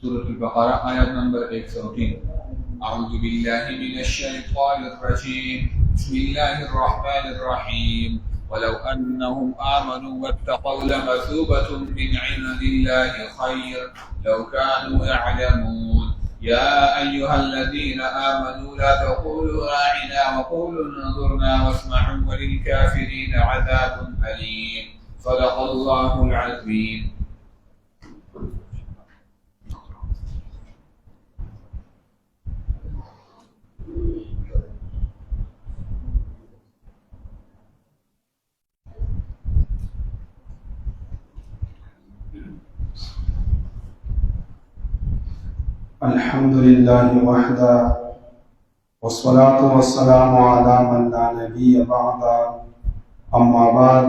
سورة البقرة آيات نمبر 103. أعوذ بالله من الشيطان الرجيم. بسم الله الرحمن الرحيم. ولو أنهم آمنوا واتقوا لمثوبة من عند الله خير لو كانوا يعلمون. يا أيها الذين آمنوا لا تقولوا راعنا وقولوا انظرنا واسمعوا وللكافرين عذاب أليم. صدق الله العظيم. الحمد لله وحده والصلاة والسلام على من لا نبي بعده. أما بعد،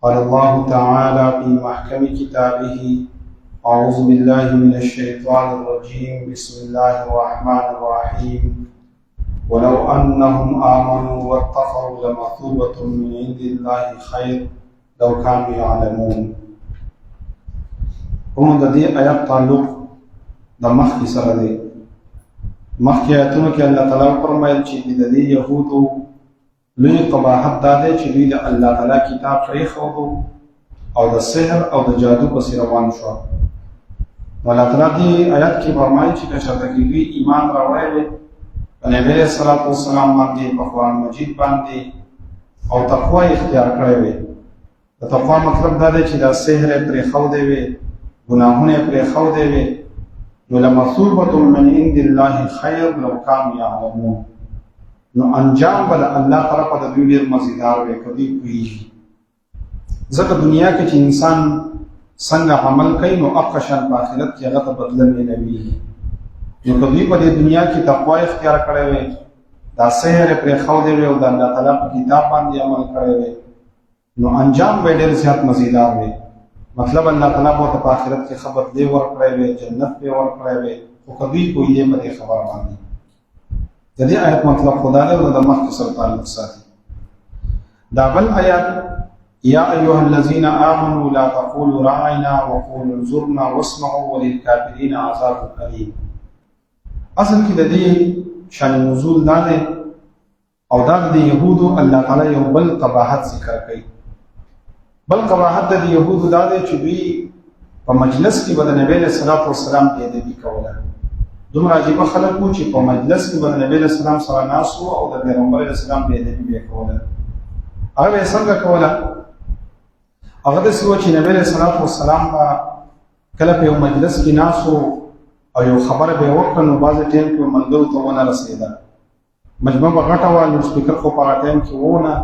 قال الله تعالى في محكم كتابه: أعوذ بالله من الشيطان الرجيم. بسم الله الرحمن الرحيم. ولو أنهم آمنوا واتقوا لمثوبة من عند الله خير لو كانوا يعلمون. هم د دې آیات تعلق د مخکې سره دی. مخکې آیاتونو کې الله تعالی فرمایل چې د دې یهودو لوی قباحت دا دی چې دوی د الله تعالی کتاب پرېښودو او د سحر او د جادو پسې روان شو. الله تعالی دې آیات کې فرمایي چې که چېرته کې دوی ایمان راوړی وی په نبي علیه الصلاة والسلام باندې، په قرآن مجید باندې او تقوا اختیار کړی وی. د تقوا مطلب دا دی چې دا سحر یې پرېښودی وی، ګناهونه یې پرېښودی وی، نو لمثوبة من عند الله خیر لو كانوا يعلمون. نو انجام بل الله طرفه د دوی ډېر مزیدار وي که دوی پوهېږي. ځکه دنیا کې چې انسان څنګه عمل کوي نو هغه شان په آخرت کې هغه ته بدله میلوي. نو که دوی په دې دنیا کې تقوا اختیار کړی وی، دا سحر یې پرېښودی وی او د الله تعالی په کتاب باندې عمل کړی وی، نو انجام به ډېر زیات مزیدار وي. مطلب الله تعالی به ته په آخرت کې خبر دی ورکړی وی، جنت به ورکړی وی، خو که دوی پوهېدې په دې خبره باندې. د دې آیت مطلب خدا دی او د مخکې سره تعلق ساتي. دا بل آیات: یا ایها الذین آمنوا لا تقولوا راعنا وقولوا انظرنا واسمعوا وللکافرین عذاب الیم. اصل کې د دې شان نزول دا دی او دا د یهودو الله تعالی یو بل قباحت ذکر کوي. بل قباحت د یهودو دا دی چې دوی په مجلس کې به د نبي علیه الصلاة والسلام بېادبي کوله. دومره عجیبه خلک وو چې په مجلس کې به د نبي علیه السلام سره ناست وو او د پیغمبر علیه السلام بېادبي به یې کوله. هغه به یې څنګه کوله؟ هغه داسې وه چې نبي علیه الصلاة والسلام به کله په یو مجلس کې ناست او یو خبره به یې وکړه نو بعضې ټایم کې به ملګرو ته ونه رسېده. مجمع به غټه وه، لوډ سپیکر خو په هغه ټایم کې وونه.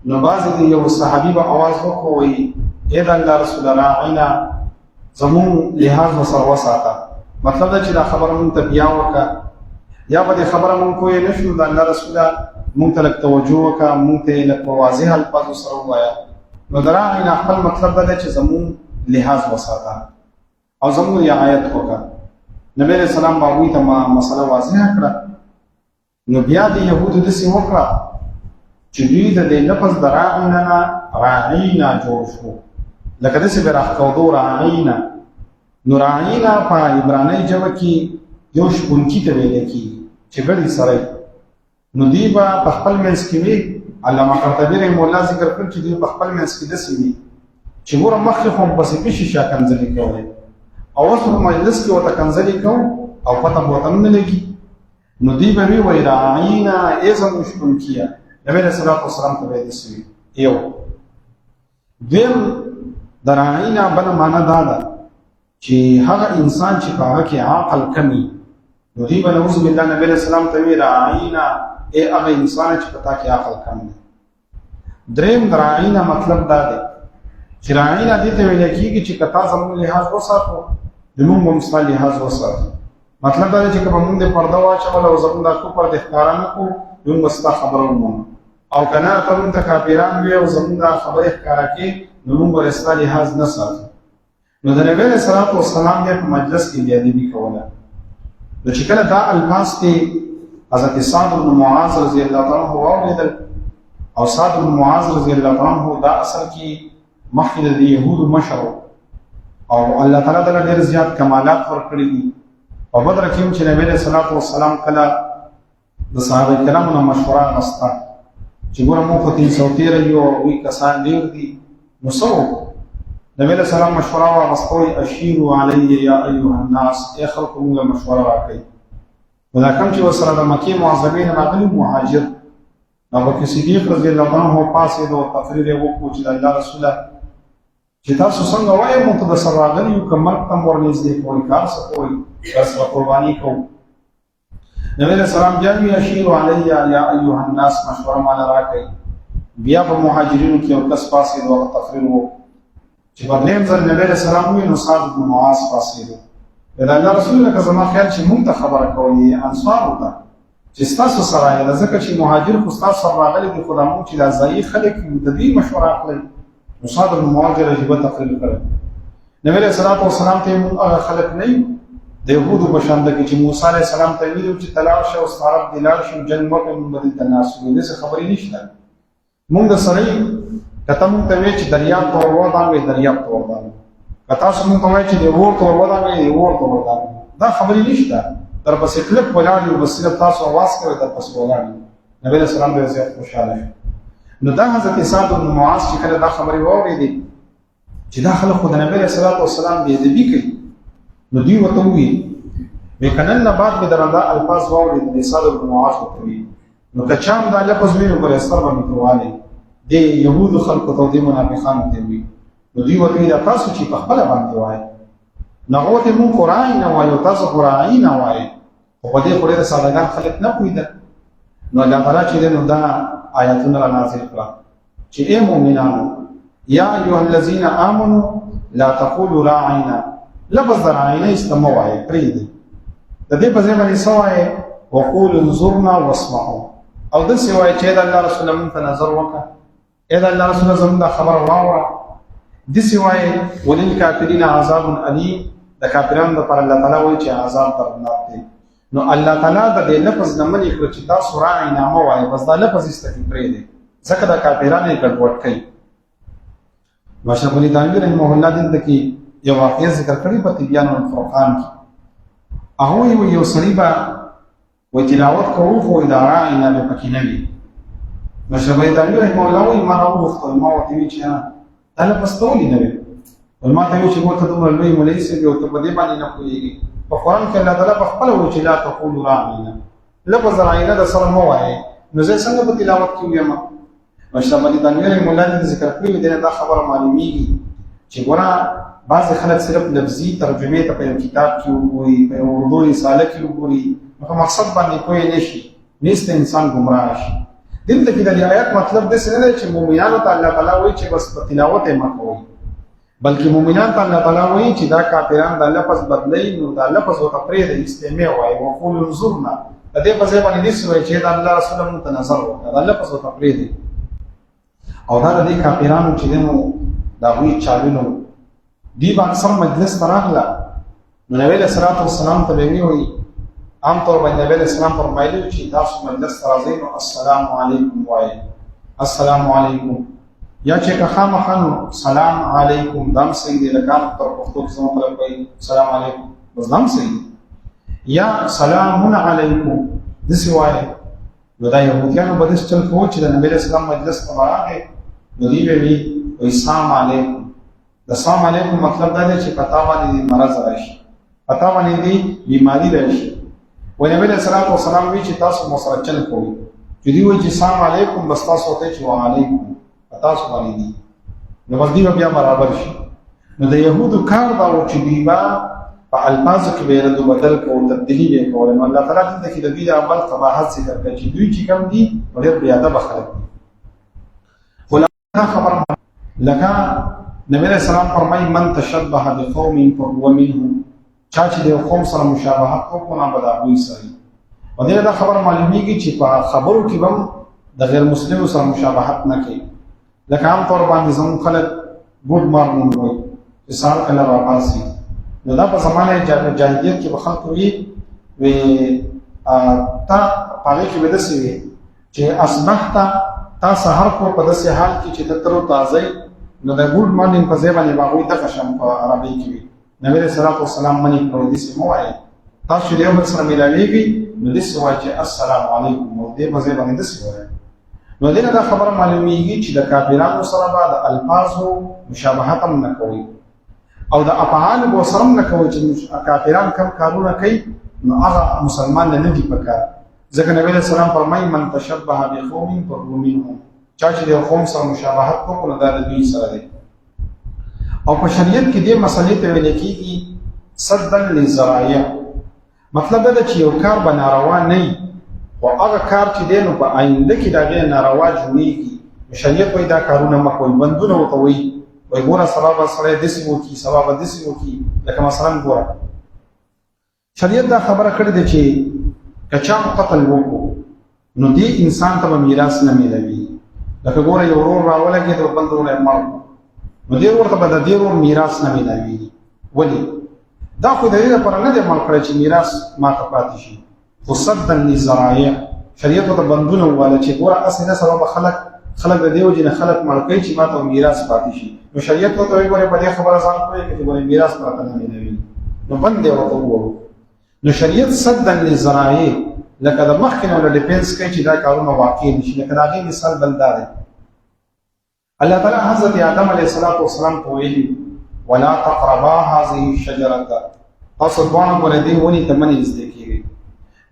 نو بعضې د یو صحابي به اواز وکړو، وایي ای د الله رسوله راعینا، زمونږ لحاظ ورسره وساته. مطلب دا چې دا خبره مونږ ته بیا وکړه، یا به دې خبره مونږ پوه نه شو، د الله رسوله مونږ ته لږ توجه وکړه، مونږ ته یې لږ په واضح الفاظو سره ووایه. نو د راعینا خپل مطلب دا دی چې زمونږ لحاظ وساته او زمونږ رعایت وکړه. نبي علیه السلام به هغوی ته مسله واضحه کړه. نو بیا د یهودو داسې وکړه چې دوی د دې لفظ د راعینا نه راعینا جوړ شو، لکه داسې به راښکودو راعینا. نو راعینا په عبرانۍ ژبه کې یو شپونکي ته ویلی کېږي چې ګډي سړی. نو دوی به په خپل منځ کې وي. علامه قرطبي رحمه الله ذکر کړ چې دوی په خپل منځ کې داسې وي چې ګوره مخکې خو پسې پېښې شا کنځلې کولې او اوس په مجلس کې ورته کنځلې کوو او پته به ورته نه لګي. نو دوی به وي وایي راعینا ای زموږ شپونکیه. نبي علیه الصلاة والسلام ته به یې داسې وي. یو دویم د راعینا بله معنا دا ده چې هغه انسان چې په هغه کې عقل کمی، نو دی به نعوذ بالله نبی علیہ السلام ته وی راعینا اے هغه انسان چې پتا کې عقل کم دی. دریم راعینا مطلب دا دی چې راعینا دې ته ویل کېږي چې کتا زموږ لحاظ وساتو زموږ هم ستا لحاظ وساتو. مطلب دا دی چې که موږ د پرده واچوله او زموږ دا کفر د ښکاره نه کړو موږ به ستا خبره ومنو، او که نه ته موږ ته کافران وي او زموږ دا خبرې ښکاره کړې نو موږ به ستا لحاظ نه ساتو. نو د نبي علیه صلات وسلام بیا په مجلس کې بېادبي کوله. نو چې کله دا الفاظ کې حضرت سعد بن معاذ رضی الله عنه واورېدل، او سعد بن معاذ رضی الله عنه دا اصل کې مخکې د یهودو مشر او الله تعالی ته ډېر زیات کمالات ورکړي دي. په بدر کې هم چې نبی علیه صلات وسلام کله د صحابه کرامو نه مشوره اخیسته چې ګوره موږ خو 313 یو او وی کسان ډېر دي، نو څه وکړو؟ نبی علیہ السلام مشوره واغستوی اشیروا علی یا ایها الناس، ای خلقو موږ مشوره راکړئ. نو دا کوم چې ورسره د مکې معظمې نه راغلي مهاجر ابوبکر صدیق رضی الله عنه پاسېد او تقریر یې وکړو چې د الله رسوله چې تاسو څنګه وایئ موږ ته درسره راغلي یو، که مرګ ته م ورنږدې کوئ کار څه کوئ درسره قرباني کوو. نبی علیہ السلام بیا وی اشیروا علی یا ایها الناس مشوره ماله راکړئ. بیا په مهاجرینو کې یو کس پاسېد او تقریر وکړو چې په درېیم ځل نبی علیه السلام وویل نو سعد بن معاذ پاڅېدو. د الله رسول لکه زما خیال چې مونږ ته خبره کولې انصارو ته چې ستاسو سره یې ځکه چې مهاجر خو ستاسو سره راغلي دي، خو دا مونږ چې دا ځایي خلک یو د دوی مشوره اخلئ. نو سعد بن معاذ ډېر عجیبه تقریر کړی. نبی علیه الصلاة والسلام ته یې مونږ هغه خلک نه یو د یهودو په شان کې چې موسی علیه السلام ته ویلي وو چې ته لاړ شه او ستا رب دې لاړ شي جنګ مه کوئ مونږ به دلته ناست یو. داسې خبرې نشته. مونږ د سړی که ته مونږ ته وایې چې دریاب ته ور ودانګئ دریاب ته ور ودانګئ، که تاسو مونږ ته وایئ چې د اور ته ور ودانګئ د اور ته ور ودانګئ. دا خبرې نشته. درپسې کلک ولاړ یو، بس صرف تاسو اواز کوئ درپسې ولاړ یو. نبي علیه السلام ډېر زیات خوشحاله شو. نو دا حضرت سعد بن معاذ چې کله دا خبرې واورېدې چې دا خلک خو د نبي علیه صلات وسلام بېادبي کوي، نو دوی ورته وویل وی که نن نه بعد مې در دا الفاظ واورېد د سعد بن معاذ ورته ویل نو که چا هم دا لفظ وي نو ګورې ستر به مې ته والی د یهودو خلکو ته او د منافقانو ته وي. نو دوی ورته ویل تاسو چې په خپله باندې وایئ نو هغه ورته مونږ خو راعي نه وایو تاسو خو راعي نه وایئ، خو په دې خو ډېر سادهګان خلک نه پوهېدل. نو الله تعالی چې دی نو دا آیاتونه را نازل کړه چې ای مؤمنانو یا ایها الذین آمنوا لا تقولوا راعینا، لفظ د راعینا ایسته مه وایئ پرېږدئ. د دې په ځای باندې څه وایئ وقولوا انظرنا واسمعوا، او داسې وایئ چې د الله رسوله مونږ ته نظر وکړه، ای د الله رسوله زموږ دا خبره واوره. داسې وایئ وللکافرین عذاب علیم، د کافرانو دپاره الله تعالی وایي چې عذاب دردناک دی. نو الله تعالی د دې لفظ نه منې کړه چې تاسو راعینا مه وایئ، بس دا لفظ ایسته کې پرېږدئ ځکه د کافرانو یې ګډوډ کوي. نو اشرف علي تھانوي رحمه الله دلته کې یو واقعه ذکر کړې په تبیان الفرقان کې. هغه یو سړي به وایي تلاوت کوو خو د راعینا به پکې نه وي. نو اشرف علي تھانوي رحمه الله وایي ما راوغوښتل، ما ورته وویل چې دا لفظ ته ولې نه وي؟ وایي ما ته ویل چې ګوره ته دومره لوی مولوي صاحب یې او ته په دې باندې نه پوهېږي. په قرآن کې الله تعالی پخپله وایي چې لا تقولوا راعینا، لفظ راعینا د سره مه وایئ. نو زه څنګه په تلاوت کې ووایم؟ اشرف علي تھانوي رحمه الله دې ذکر کړي وي دا خبره معلومیږي چې ګوره بعضې خلک صرف لفظي ترجمې ته په یو کتاب کې وګوري، په یو اردو رساله کې وګوري، نو په مقصد باندې پوه نه شي، نیسته انسان ګمراه شي. دلته کې د دې آیات مطلب داسې نه دی چې مؤمنانو ته الله تعالی وایي چې بس په تلاوت یې مه کوئ، بلکې مؤمنانو ته الله تعالی وایي چې دا کافران دا لفظ بدلوي نو دا لفظ ورته پرېږدئ، استمع وایئ وقولوا انظرنا. د دې په ځای باندې داسې وایي چې د الله رسول مونږ ته نظر وکړه، دا لفظ ورته پرېږدئ. او دا د دې کافرانو چې دی نو د هغوی چالونه وو. دوی به اکثر مجلس ته راغله نو نبي علیه صلات وسلام ته به یې وایي عام طور باندې نبي علیه السلام فرمایلي چې تاسو مجلس ته راځئ نو السلام علیکم وایئ، السلام علیکم. یا چې که خامخا نو سلام علیکم دا هم صحیح دی، لکه عام طور پښتو کې زموږ خلک وایي سلام علیکم، بس دا هم صحیح دی. یا سلام علیکم داسې وایئ. نو دا یهودیانو به داسې چل کوو چې د نبي علیه السلام مجلس ته به راغی نو دوی به وي وایي سلام علیکم. د سلام علیکم مطلب دا دی چې په تا باندې دې مرض راشي، په تا باندې دې بیماري راشي. وایي نبي علیه صلات وسلام وایي چې تاسو مو سره چل کوئ، چې دوی وایي چې سلام علیکم بس تاسو ورته وایئ چې وعلیکم په تاسو باندې دي، نو بس دوی به بیا برابر شي. نو د یهودو کار دا و چې دوی به په الفاظو کې به رد بدل کو تبدیلی به کول نو الله تعالی دې کې د دې عمل قباحت ذکر کوي چې دوی چې کوم دي ډېر بیا ادب خلک دي خلاصه خبر لکه نبی رسول الله فرمایي من تشبه بقوم فهو منهم چا چې د قوم سره مشابهت وکړي نه بد ابوي سره او دې دا خبر معلومیږي چې په خبرو کې هم د غیر مسلمانو سره مشابهت نه کوي لکه عام طور باندې زموږ خلک ګډ مارنینګ وایي چې سال کله راپاسي نو دا په زمانه جاهلیت کې به خلک وي تا هغه کې به داسې وي چې اصبحت تا سحر کو په داسې حال کې چې ته تر تازه نو د ګډ مارنینګ په ځای باندې باغوي د قشم په عربي کې وي نبی رسول الله والسلام منی کړو دې سمو وایي تاسو دې یو سره ملاويږي نو دې سوای چې السلام علیکم او دې په ځای باندې داسې وایي نو دې دا خبره معلومیږي چې د کافرانو سره بعد الفاظو مشابهت هم نه کوي او د افعال بو سره نه کوي چې کافران کم کارونه کوي نو هغه مسلمان نه دی پکار ځکه نبی له سلام فرمایي من تشبه بقوم فهو منهم چا چې د قوم سره مشابهت وکړي نو دا د دوی سره دی او په شریعت کې دې مسلې ته ویل کېږي صدا للذرائع مطلب دا چې یو کار به ناروا نه وي او هغه کار چې دی نو په آینده کې د هغې ناروا جوړېږي شریعت وایي دا کارونه مه کوئ بندونه ورته وایي وایي ګوره سبا به سړی داسې وکړي سبا به داسې وکړي لکه مثلا ګوره شریعت دا خبره کړې ده چې که چا قتل وکړو نو دې انسان ته به میراث نه میلوي لکه ګوره یو ورور راولګېد او بل ورور یې مړ نو دې ورته به د دې ورور میراث نه میلوي ولې دا خو د دې لپاره نه دی مړ کړی چې میراث ماته پاتې شي خو صدا للذرائع شریعت ته بندونه وواله چې ګوره هسې نه سبا به خلک د دې وجې نه خلک مړ کوي چې ماته میراث پاتې شي نو شریعت ورته وایي ګورې په دې خبره ځان پوهېږي چې ګورې میراث پراته نه میلوي نو بند دی ورته ووایو نو شریعت صدا للذرائع لکه د مخکې نه له ډیفینس کوي چې دا کارونه واقع دي شي لکه د هغې مثال بل دا دی الله تعالی حضرت آدم علیه السلام ته ویلي ولا تقربا هذه الشجرة تاسو دواړه ګورئ دې ونې ته مه نږدې کېږئ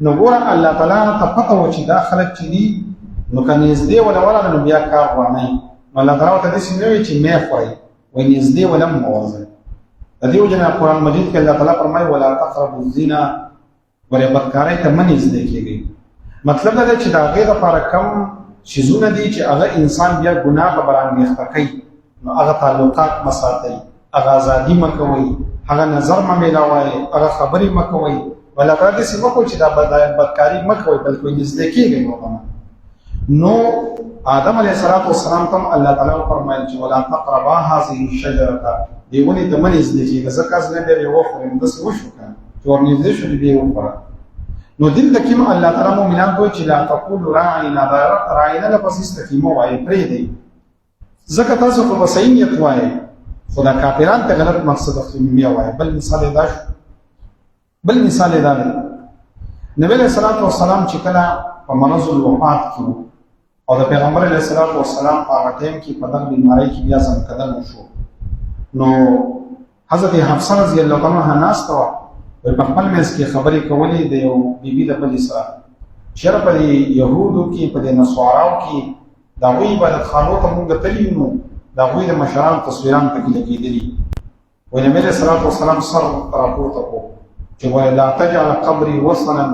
نو ګوره الله تعالی ته پته وه چې دا خلک چې دي نو که نږدې ونه ورغله نو بیا کار روانوي نو الله تعالی ورته داسې نه وایي چې مې خورئ وایي نږدې ونه هم مه ورځئ د دې وجې نه قرآن مجید کې الله تعالی فرمایي ولا تقربوا الزنا ګورئ بدکارۍ ته مه نږدې کېږئ مطلب دا دی چې د هغې دپاره کم شیزونه دي چې هغه انسان بیا ګناه به برانګېخته کوي نو هغه تعلقات مه ساتئ هغه ازادي مه کوئ هغه نظر مه میلاوئ هغه خبرې مه کوئ الله تعالی داسې مه کوئ چې دا بدکاري مه کوئ بلکې نږدې کېږئ هغه نو آدم علیه السلام ته الله تعالی فرمایل چې ولا تقربا هذه الشجرة دې ونې ته مه نږدې کېږئ ځکه ځینې بیا یې وخورې نو داسې وشو که چې ورنږدې شو بیا یې وخوره نو دلته کې الله تعالی مؤمنان کوي چې لا تقولوا راعنا راعنا لپس استقیمه وایي پرېږدئ ځکه تاسو خو په صحیح نیت وایئ خو دا کافران ته غلط مقصد اخلي وایي بل مثال یې دا شو بل مثال یې دا دی نبی علیه الصلاة والسلام چې کله په مرض الوفات کې او د پیغمبر علیه الصلاة والسلام په هغه ټایم کې په دغه بیمارۍ کې بیا ځنکدن وشو نو حضرت حفصه رضی الله عنها ناسته وه په خپل منځ کې خبرې کولې د یو بیبي د بلې سره چېرې په دې یهودو کې په دې نصاراو کې د هغوی عبادتخانو ته مونږ تللي یو نو د هغوی د مشرانو تصویران پکې لګېدلي وایي نبي علیه الصلاة والسلام سر راپورته کړو چې وایي لا تجعل قبري وثنا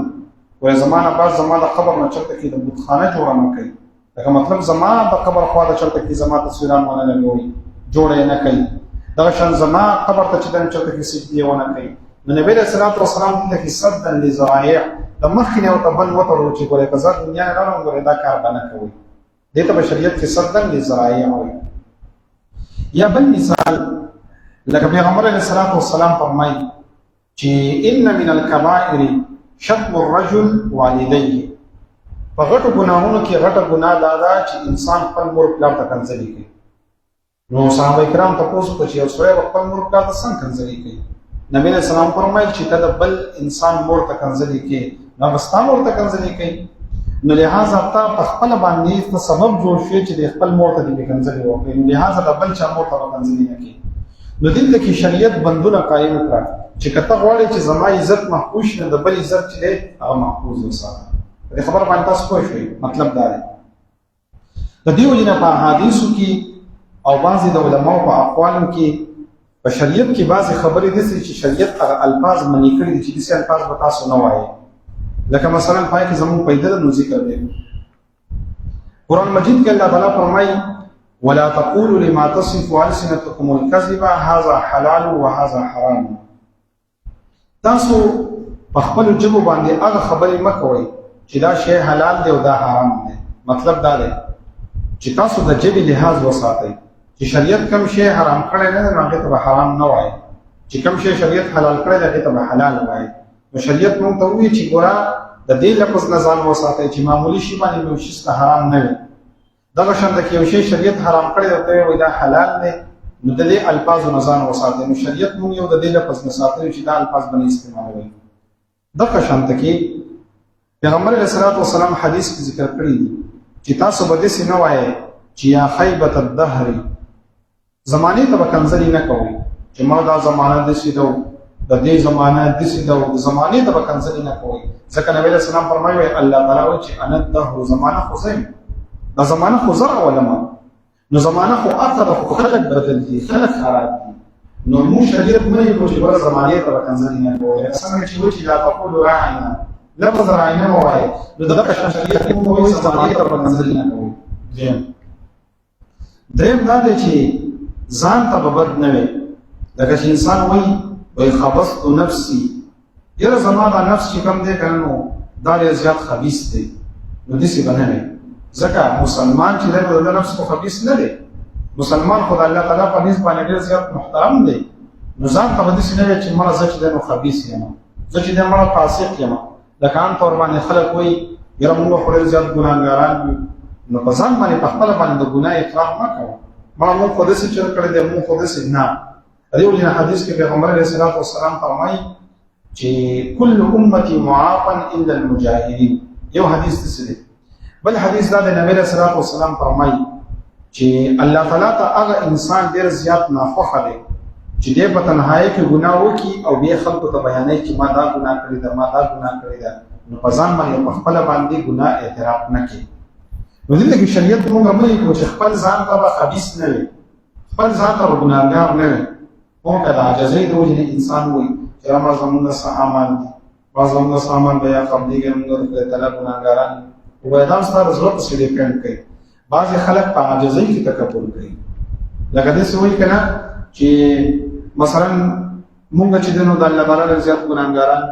وایي زما نه بعد زما د قبر نه چېرته کې د بتخانه جوړه مه کوي لکه مطلب زما د قبر خوا ته چېرته کې زما تصویران ونه لګوئ جوړه یې نه کوي دغه شان زما قبر ته چې دنه چېرته کې سجدې ونه کوي نو نبی علیه الصلاة والسلام دلته کې صدا للذرائع د مخکې نه ورته بل وتړو چې ګورئ که زه دنیا نه لاړم ګورئ دا کار به نه کوئ دې ته په شریعت کې صدا للذرائع وایي یا بل مثال لکه پیغمبر علیه الصلاة والسلام فرمایي چې ان من الکبائر شتم الرجل والديه په غټو ګناهونو کې غټه ګناه دا ده چې انسان خپل مور پلار ته کنځلي کوي نو صحابه کرام تپوس وکړه چې یو سړی خپل مور پلار ته څنګه کنځلي کوي نبی علیہ السلام فرمایل چې ته د بل انسان مور ته کنځلي کوي نو بس تا مور ته کنځلي کوي نو لہذا تا په خپل باندې ته سبب جوړ شي چې د خپل مور ته دې کنځلي وکړي نو لہذا د بل چا مور ته کنځلي نه کوي نو دلته کې شریعت بندونه قائم کړه چې کته غواړي چې زما عزت محفوظ شي د بل عزت چې هغه محفوظ وساتي دې خبر باندې تاسو پوه شئ مطلب دا دی د دې وجه نه په حدیثو کې او بعضې د علماو په اقوالو کې په شریعت کې بعضې خبرې داسې چې شریعت هغه الفاظ منې کړي دي چې داسې الفاظ به تاسو نه وایئ. لکه مثلا پای کې زموږ پیدا ده نو ذکر دی. قرآن مجید کې الله تعالی فرمایي ولا تقولوا لما تصف ألسنتكم الكذب هذا حلال وهذا حرام. تاسو په خپل ژبو باندې هغه خبرې مه کوئ چې دا شی حلال دی او دا حرام دی. مطلب دا دی چې تاسو د ژبې لحاظ وساتئ چې شریعت کوم شی حرام کړی نه دی نو هغې ته به حرام نه وایي، چې کوم شی شریعت حلال کړی دی هغې ته به حلال وایي. نو شریعت موږ ته ووایي چې ګوره د دې لفظ نه ځان وساتئ چې معمولي شي باندې یو شي ته حرام نه وي. دغه شان د یو شی شریعت حرام کړی دی ته وایي دا حلال دی نو د دې الفاظو نه ځان وساتئ. نو شریعت موږ یو د دې لفظ نه ساتلو چې دا الفاظ به نه استعمالوئ. دغه شان کې پیغمبر علیه الصلاة والسلام حدیث کې ذکر کړی دي چې تاسو به داسې نه وایئ چې یا خیبة الدهر زمانې ته به کنځلې نه کوئ چې ما دا زمانه داسې ده د دې زمانه داسې ده د زمانې ته به کنځلې نه کوئ. ځکه نبي علیه السلام فرمایي الله تعالی وایي چې انا الدهر زمانه خو زه یم، دا زمانه خو زه راولمه. نو زمانه خو اخر خو خلک بدل دي، خلک خراب دي. نو موږ شریعت نه یو چې ور زمانه ته کنځلې نه کوي. څنګه چې وایي لا تقولوا راعنا لفظ راعنا وایي نو دغه شریعت موږ وایي زمانه ته کنځلې نه کوي. دریم دا دی چې ځان ته به بد نه وي. لکه چې انسان وایي خبثت نفسي یاره زما دا نفس چې کوم دی که نه نو دا ډېر زیات خبیث دی نو داسې به نه وي. ځکه مسلمان چې دی نو د نفس خو خبیث نه دی. مسلمان خو د الله تعالی په نسبت باندې ډېر زیات محترم دی. نو ځان ته به داسې نه وي چې مړه زه چې دی نو خبیث یم، زه چې دی مړه فاسق یم. لکه عام طور باندې خلک وایي یاره موږ خو ډېر زیات ګناهګاران یو. نو په ځان باندې په خپله باندې د ګناه اقرار مه کوه مړه موږ خو داسې چل کړی دی موږ خو داسې نه. د دې وجې نه حدیث کې پیغمبر علیه الصلاة والسلام فرمایي چې کل امتي معافا الا المجاهرین. یو حدیث داسې دی. بل حدیث دا د نبی علیه الصلاة والسلام فرمایي چې الله تعالی ته هغه انسان ډېر زیات ناخوښه دی چې دی په تنهایۍ کې ګناه وکړي او بیا خلکو ته بیانوي چې ما دا ګناه کړې ده ما دا ګناه کړې ده نو په ځان باندې په خپله باندې ګناه اعتراف نه کړي. نو دلته کې شریعت موږ امر کوي چې خپل ځان ته به خبیث نه وي، خپل ځان ته به ګناهګار نه وي. موږ که د عاجزۍ د وجې انسان وایي چې ما زمونږ څه اعمال دي ما زمونږ څه اعمال به یا قبلېږي موږ د خدای تعالی ګناهګاران یو وایي دا ستا د زړه پسې ډېپېنډ کوي. بعضې خلک په عاجزۍ کې تکبر کوي. لکه داسې وایي که نه چې مثلا مونږ چې دی نو د الله تعالی ډېر زیات ګناهګاران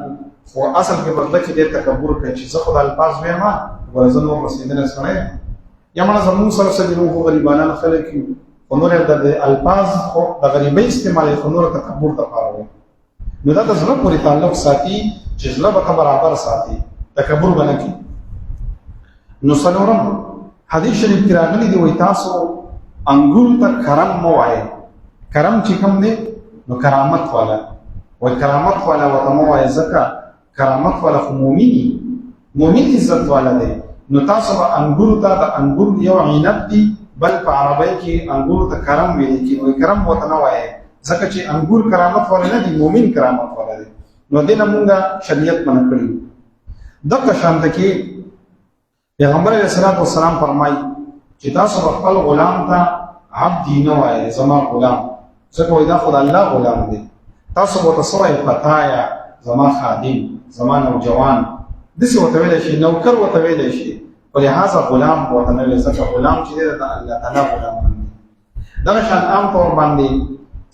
خو اصل کې بدله کې ډېر تکبر کوي چې زه خو د الفاظ وایم ګوره زه نور رسېدلی سړی یم یا مړه زمونږ سره څه دي موږ خو غریبانان خلک یو خو نور د الفاظ خو د غریبۍ استعمال خو نور تکبر دپاره وایي. نو دا د زړه پورې تعلق ساتي چې زړه به ته برابر ساتي تکبر به نه کړي. نو څلورم حدیث شریف کې راغلی دی وایي تاسو انګور ته کرم مه وایئ. کرم چې کوم دی نو کرامت والا وایي کرامت والا ورته مه وایئ ځکه کرامت والا خو مومن عزت والا دی. نو تاسو به انګور ته د انګور یو عینت دی بل په عربی کې انګور ته کرم ویل کېږي وایي کرم ورته نه وایئ ځکه چې انګور کرامت والا نه دی مومن کرامت والا دی. نو دې نه مونږ شریعت منع کړي. دغه شان کې پیغمبر علیه الصلاة والسلام فرمایي چې تاسو به خپل غلام ته عبدي نه وایئ زما غلام ځکه وایي دا خو د الله غلام دی. تاسو به ورته څه وایئ فتایا زما خادم زما نوجوان داسې ورته ویلی شي نوکر ورته ویلی شي په لحاظه غلام ورته نه ویل ځکه غلام چې دی د الله تعالی غلام دی. دغه شان عام طور باندې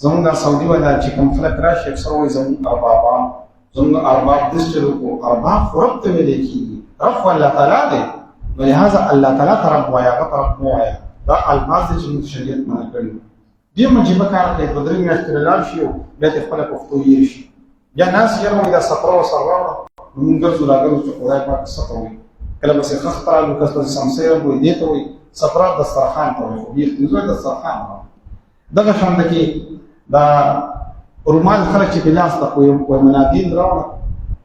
زمونږ دا سعودي والا چې کوم خلک راشي اکثر وایي زمونږ اربابان زمونږ ارباب داسې چلو کو ارباب خو رب ته ویلی کېږي رب خو الله تعالی دی نو لهذا الله تعالی ته رب وایه هغه ته رب مه وایه. دا الفاظ دي چې موږ شریعت منع کړي. ډېر مجیبه کار دی په درې میاشتې لاړ شي او بیا ته خپله پښتو هېر شي. بیا ناس یاره وایي دا سفره ورسره راوړه نو موږ ګرځو راګرځو چې خدای پاک څه ته وایي. کله به سې خښ ته رالو کس به سمسۍ وایي دې ته وایي سفره دسترخوان ته وایي خو بېخي زوی دسترخوان راوړه. دغه شان کې دا رومال خلک چې په لاس ته وایي منادیل راوړه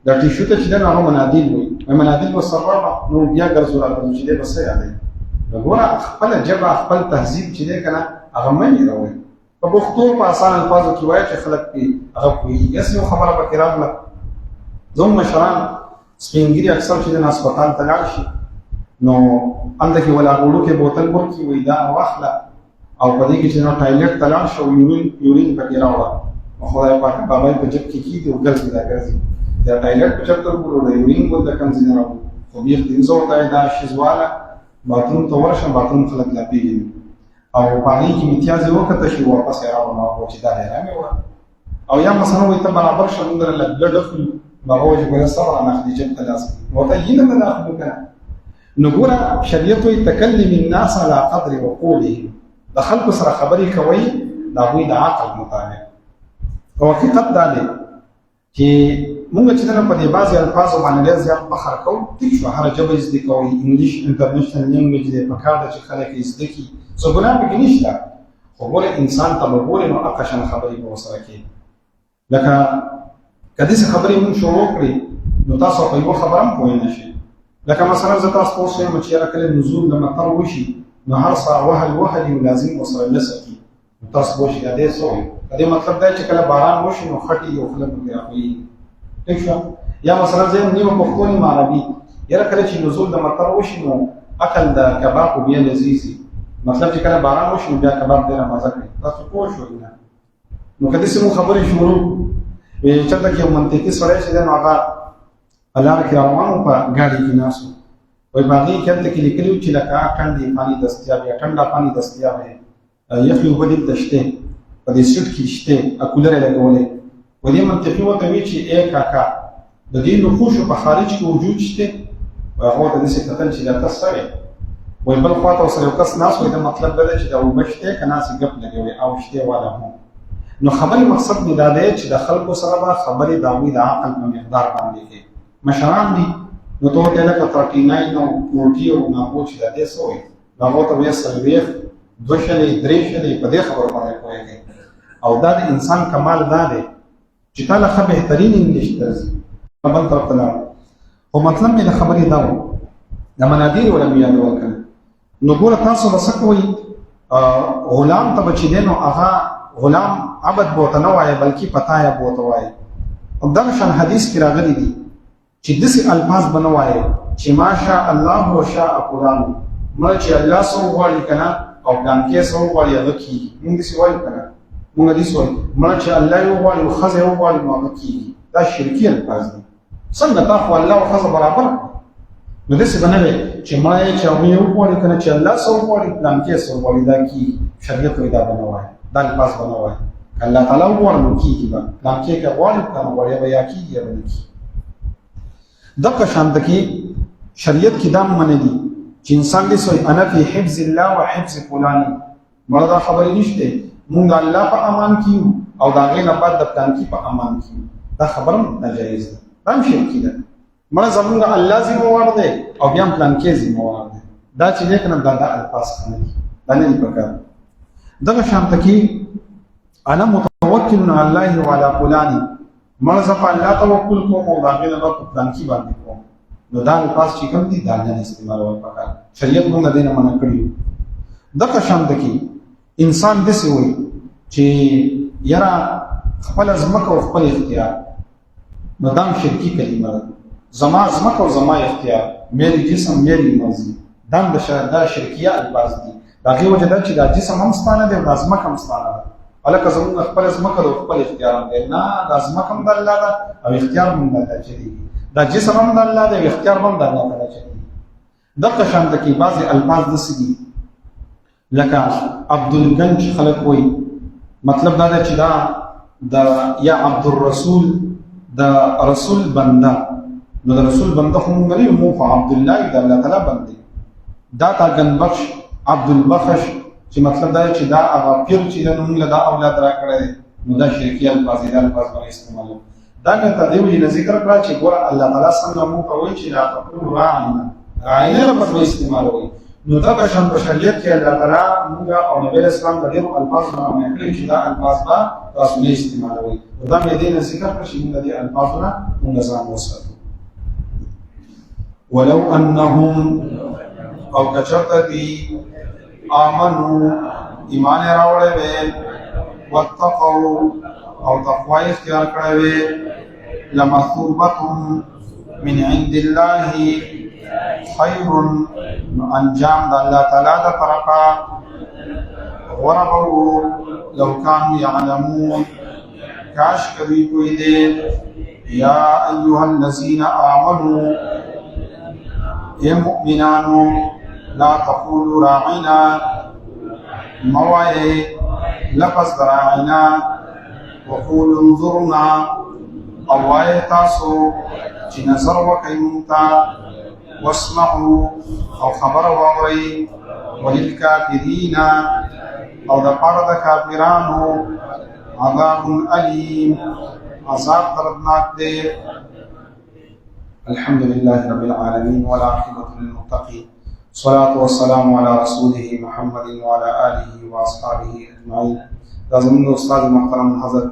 دا ټیشو ته چې دی نو هغه منادیل وایي منادیل ورسره راوړه نو بیا ګرځو راګرځو چې دی به څه یادوي. نو ګوره خپله ژبه خپل تهذیب چې دی که نه هغه مه هېروئ. په پښتو په اسان الفاظو کې وایي چې خلک پرې هغه پوهېږي. هسې یو خبره پکې راغله زموږ مشران سپین ګیري اکثر چې دی نو هسپتال ته لاړ شي نو هلته کې ولا وړوکی بوتل ورکړي وایي دا واخله او په دې کې چې نو ټایلټ ته لاړ شه او یورین پکې راوړه خدای پاک بابا په جب کې کیږي او ګرځي دا ګرځي دا ټایلټ په چرته ورو دی وینګ ول د کم ځای راو خو بیا دې زو دا شزواله باتون ته ورشه باتون خلک لا پیږي او باندې کې امتیاز وکړه چې واپس راو نو چې دا نه و او یا مثلا وي ته برابر شوندره لګډ بابا چې ګور سره نه خدي چې تلاس وته یې نه داخلو کنه نو ګوره شریعت وي تکلم الناس على قدر وقولهم د خلکو سره خبرې کوي دا وی د عقل مطابق او حقیقت دا دی چې موږ چې نه په دې بعضي الفاظ باندې زیات فخر کوو ټیک شو هر ژبه زده کوي انګلیش انټرنیشنل لینګویج دې په کار د چې خلک یې زده کی څه ګناه پکې نشته خو ګوره انسان ته وګورئ نو اقشن خبرې به وسره کوي لکه کدی څه خبرې موږ شروع کړې نو تاسو په یو خبره هم پوه نه شئ لکه مثلا زه تاسو ته وایم چې راکله نزول د مطر وشي نو هر څه وهل لازم وسره لسکی تاسو به شي دا څه دې مطلب دا چې کله باران وشي نو خټي او خلک به راوي ٹھیک شو یا مثلا زه نیو په خونی عربي یره کله چې نزول د مطر وشي نو اکل د کباب بیا لذيذي مطلب چې کله باران وشي بیا کباب ډیر مزه کوي تاسو پوه شئ نو کله چې مو خبرې شروع وي چې دا کې منطقي سره چې نو هغه الله کې روانو په ګاډي کې ناسو وای باندې کله کې لیکلو چې لکه ټنډي پانی دستیاب یا ټنډا پانی دستیاب ہے یخي وبدل تشته په دې سټ کې شته اکولر لګولې و دې منطقي وته وی چې اے کاکا د دې نقوش په خارج کې وجود شته هغه د دې کتل چې دا تاسو وای بل خواته سره کس ناس وای دا مطلب دا چې دا وبشته کنا سي ګپ لګوي او شته والا هم نو خبري مقصد می دا دی چې د خلکو سره به خبري داوی د عقل په مقدار باندې کې مشران دي نو ته ته لکه 39 نو 40 او نه پوښ دا دې سوې دا مو ته وې سلويخ دوشلې درېشلې په دې خبرو باندې کوي او دا د انسان کمال دا دی چې تعالی خو بهترین انګلیش درځي خبر طرف ته او مطلب می د خبرې دا و د منادیر ولا بیا دا وکړه نو ګور تاسو بس کوي غلام ته بچی دینو هغه غلام عبد بوته نه وای بلکې پتا یا بوته وای او دا شان حدیث کې راغلي دي چې دسي الفاظ بنوای چې ماشاء الله وشاء قران مړ چې الله سو غواړي کنه او ګان کې سو غواړي هغه کی موږ دې وایو کنه موږ دې وایو مړ چې الله یو غواړي او خزه یو غواړي نو هغه کی دا شرکی الفاظ دي څنګه تاسو الله او خزه برابر نو دې څه بنوي چې مړ چې یو غواړي کنه چې الله سو غواړي ګان کې سو غواړي دا کی شریعت وې دا بنوای دا الفاظ بنوای الله تعالی غواړي کی با ګان کې غواړي کنه غواړي بیا کی یا بنکی دغه شانت کې شریعت کې دا منې دي چې انسان دې سوې انا فی حفظ الله و حفظ فلان مردا خبرې نشته مونږ الله په امان کیو او دا غي نه بعد د پلان کې په امان کیو دا خبره ناجایز ده دا شرکی ده مړه زمونږ الله ذمہوار دی او بیا پلان کې ذمہوار دی دا چې لیکنه دا الفاظ نه دي دا نه پکار دغه شانت کې انا متوکل علی الله وعلى فلان مړه زه په الله توکل کوم او دا غي نه په پلان کې باندې کوم نو دا الفاظ چې کوم دي دا نه استعمالول پکار شریعت موږ دینه منع کړی دغه شانت کې انسان دې وي چې یرا خپل ازمکه او خپل اختیار نو دا شرکی کلمه ده زما ازمکه او زما اختیار میری جسم میری مرضی دا د شرکیه الفاظ دي دا غي وجه چې دا جسم هم ستانه دی او د ازمکه هم ستانه ده الکه زموږ خپل ازمکه او خپل اختیار دی نه د ازمکه هم د الله ده او اختیار هم د الله چي دا جسم هم د الله دی او اختیار هم د الله تعالی چي دغه شان د کې بعضي الفاظ دسي لکه عبد الگنج خلق وای مطلب دا چې دا د یا عبد الرسول د رسول بنده نو د رسول بنده هم غري مو عبد الله د الله تعالی بنده دا تا گن بخش عبد البخش چې مطلب دا چې دا هغه پیر چې نن له دا اولاد را کړی نو دا شرکی الفاظ دي الفاظ باندې استعمالو دا نه ته دی ذکر کړه چې ګور الله تعالی څنګه مو کوي چې لا تقول راعنا عینه په استعمالوي نو دا په شان په شریعت کې الله تعالی موږ او نبی اسلام د دې الفاظ باندې کړی چې دا الفاظ با تاسو نه استعمالوي دا مې دې ذکر کړی چې موږ دې الفاظونه موږ ځان وساتو ولو انهم او کچرته دي آمنو ایمان راوړې وي واتقوا او تقوا اختیار کړې وي لمثوبتهم من عند الله خير انجام د الله تعالی د طرفه ورغوا لو كانوا يعلمون کاش کبھی کوئی دے یا ایوہ الذین آمنوا اے مؤمنانو لا تقولوا راعنا موائے لفظ راعنا وقولوا انظرنا اوائے تاسو چی نظر وکی منتا واسمعوا او خبر وغری وللکافرین او دا پار دا کافرانو عذاب علیم عذاب دردناک دے. الحمد لله رب العالمين والعاقبة للمتقين والصلاة والسلام على رسوله محمد وعلى آله وأصحابه أجمعين. لازم استاد محترم حضرت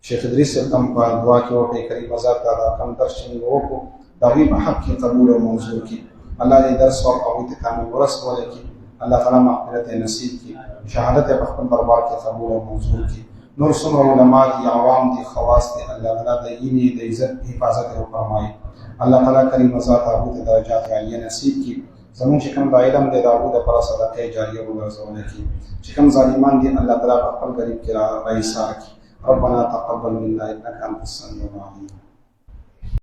شیخ ادریس کم پر دعا کی وقت کریم ذات دا کم درس چنگو کو داوی بحق کی قبول و منظور کی اللہ نے درس اور قبول کامل ورس بولے کی اللہ تعالی مغفرت نصیب کی شہادت بخت دربار کے قبول و منظور کی نور سمر علماء دی عوام دی خواص دی اللہ تعالی دینی دی عزت حفاظت و فرمائی اللہ تعالی کریم ذات ابو درجات عالیہ نصیب کی زمون چکم دا علم دے داود پر صدقہ جاریہ و رزقونه کی چکم ظالمان دی اللہ تعالی پر غریب کی رئیسہ کی ربنا تقبل منا انك انت السميع العليم.